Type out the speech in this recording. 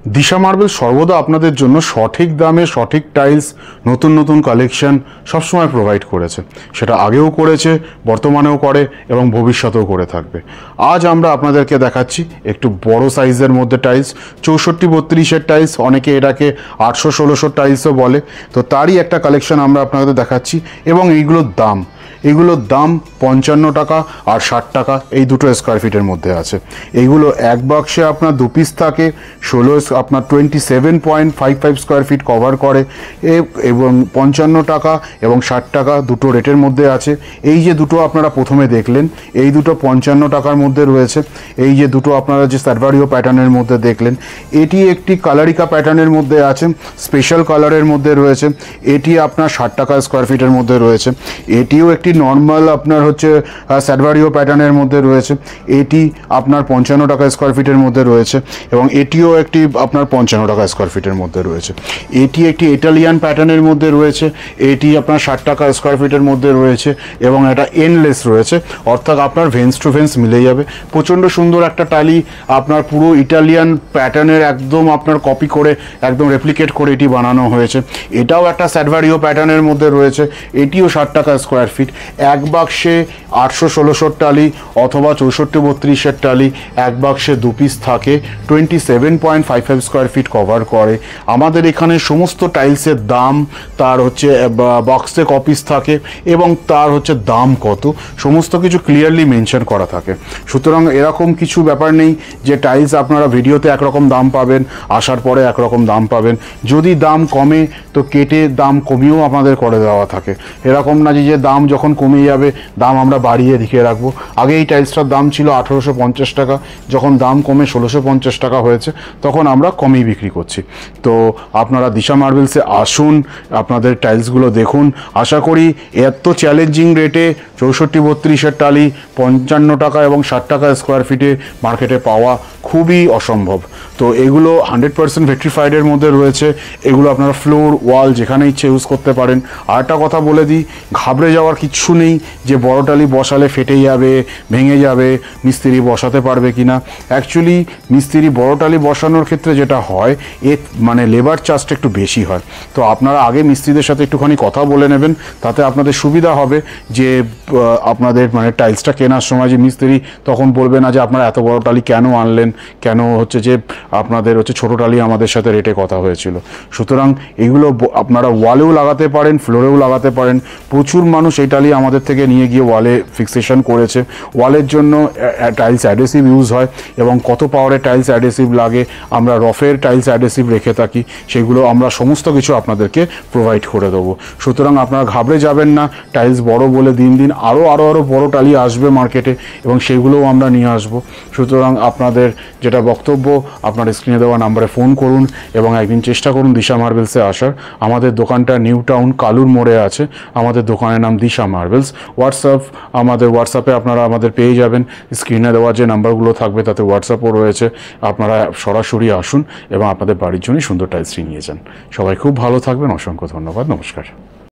দিশা marble সর্বদা আপনাদের জন্য সঠিক দামে সঠিক টাইলস, নতুন নতুন কালেকশন সবসময় প্রোভাইড করেছে। সেটা আগেও করেছে, বর্তমানেও করে এবং ভবিষ্যতেও করে থাকবে। আজ আমরা আপনাদেরকে দেখাচ্ছি একটু বড় সাইজের মধ্যে টাইলস, 64-32-এর টাইলস, অনেকে এটাকে 800-1600 টাইলসও বলে। তো তারই একটা কালেকশন আমরা আপনাদের দেখাচ্ছি এবং এইগুলোর দাম 55 টাকা আর 60 টাকা, এই দুটো স্কোয়ার ফিটের মধ্যে আছে। এইগুলো এক বাক্সে আপনার 2 পিস থাকে, 27.55 স্কোয়ার ফিট কভার করে এবং 55 টাকা এবং 60 টাকা দুটো রেটের মধ্যে আছে। এই যে দুটো আপনারা প্রথমে দেখলেন, এই দুটো 55 টাকার মধ্যে রয়েছে। এই যে দুটো আপনারা যে সার্ভারিও প্যাটার্নের মধ্যে দেখলেন, এটি একটি কালারিকা প্যাটার্নের মধ্যে আছে, স্পেশাল কালারের মধ্যে রয়েছে। এটি আপনার 60 টাকা স্কোয়ার ফিটের মধ্যে রয়েছে। এটিও একটি নর্মাল আপনার হচ্ছে সার্ভারিও প্যাটার্নের মধ্যে রয়েছে। এটি আপনার 55 টাকা স্কোয়ার ফিটের মধ্যে রয়েছে এবং এটিও একটি আপনার 55 টাকা স্কোয়ার ফিটের মধ্যে রয়েছে। এটি একটি ইটালিয়ান প্যাটার্নের মধ্যে রয়েছে। এটি আপনার 60 টাকা স্কোয়ার ফিটের মধ্যে রয়েছে এবং এটা এন্ডলেস রয়েছে, অর্থাৎ আপনার ভেন্স টু ভেন্স মিলে যাবে। প্রচণ্ড সুন্দর একটা টালি, আপনার পুরো ইটালিয়ান প্যাটার্নের একদম আপনার কপি করে, একদম রেপ্লিকেট করে এটি বানানো হয়েছে। এটাও একটা সার্ভারিও প্যাটার্নের মধ্যে রয়েছে। এটিও 60 টাকা স্কোয়ার ফিট। এক বাক্সে 800-1600 টালি অথবা 64-32-এর টালি এক বাক্সে 2 পিস থাকে, 27.55 স্কোয়ার ফিট কভার করে। আমাদের এখানে সমস্ত টাইলসের দাম, তার হচ্ছে বক্সে কপিস থাকে এবং তার হচ্ছে দাম কত, সমস্ত কিছু ক্লিয়ারলি মেনশন করা থাকে। সুতরাং এরকম কিছু ব্যাপার নেই যে টাইলস আপনারা ভিডিওতে একরকম দাম পাবেন, আসার পরে একরকম দাম পাবেন। যদি দাম কমে তো কেটে দাম কমিয়েও আমাদের করে দেওয়া থাকে। এরকম না যে দাম যখন কমে যাবে দাম আমরা বাড়িয়ে দেখিয়ে রাখবো। আগে এই টাইলসটার দাম ছিল 1850 টাকা, যখন দাম কমে 1650 টাকা হয়েছে তখন আমরা কমই বিক্রি করছি। তো আপনারা দিশা মার্বেলসে আসুন, আপনাদের টাইলসগুলো দেখুন। আশা করি এত চ্যালেঞ্জিং রেটে 64-32-এর টালি 55 টাকা এবং 60 টাকা স্কোয়ার ফিটে মার্কেটে পাওয়া খুবই অসম্ভব। তো এগুলো 100% ভেট্রিফাইডের মধ্যে রয়েছে। এগুলো আপনারা ফ্লোর, ওয়াল যেখানে ইচ্ছে ইউজ করতে পারেন। আর একটা কথা বলে দিই, ঘাবড়ে যাওয়ার কিচ্ছু নেই যে বড় টালি বসালে ফেটে যাবে, ভেঙে যাবে, মিস্ত্রি বসাতে পারবে কি না। অ্যাকচুয়ালি মিস্ত্রি বড় টালি বসানোর ক্ষেত্রে যেটা হয়, মানে লেবার চার্জটা একটু বেশি হয়। তো আপনারা আগে মিস্ত্রিদের সাথে একটুখানি কথা বলে নেবেন, তাতে আপনাদের সুবিধা হবে যে আপনাদের মানে টাইলসটা কেনার সময় যে মিস্ত্রি তখন বলবে না যে আপনারা এত বড় টালি কেন আনলেন, কেন হচ্ছে যে আপনাদের হচ্ছে ছোটো টালি আমাদের সাথে রেটে কথা হয়েছিল। সুতরাং এগুলো আপনারা ওয়ালেও লাগাতে পারেন, ফ্লোরেও লাগাতে পারেন। প্রচুর মানুষ এই টালি আমাদের থেকে নিয়ে গিয়ে ওয়ালে ফিক্সেশন করেছে। ওয়ালের জন্য টাইলস অ্যাডহেসিভ ইউজ হয় এবং কত পাওয়ারের টাইলস অ্যাডহেসিভ লাগে আমরা রফের টাইলস অ্যাডহেসিভ রেখে থাকি, সেগুলো আমরা সমস্ত কিছু আপনাদেরকে প্রোভাইড করে দেবো। সুতরাং আপনারা ঘাবড়ে যাবেন না। টাইলস বড় বলে দিন দিন আরও বড় টালি আসবে মার্কেটে এবং সেগুলোও আমরা নিয়ে আসবো। সুতরাং আপনাদের যেটা বক্তব্য, আপনার স্ক্রিনে দেওয়া নাম্বারে ফোন করুন এবং একদিন চেষ্টা করুন দিশা মার্বেলসে আসার। আমাদের দোকানটা নিউ টাউন কালুর মোড়ে আছে। আমাদের দোকানের নাম দিশা মার্বেলস। হোয়াটসঅ্যাপে আপনারা আমাদের পেয়ে যাবেন। স্ক্রিনে দেওয়া যে নাম্বারগুলো থাকবে তাতে হোয়াটসঅ্যাপও রয়েছে। আপনারা সরাসরি আসুন এবং আপনাদের বাড়ির জন্য সুন্দর টাইলসটি নিয়ে যান। সবাই খুব ভালো থাকবেন। অসংখ্য ধন্যবাদ। নমস্কার।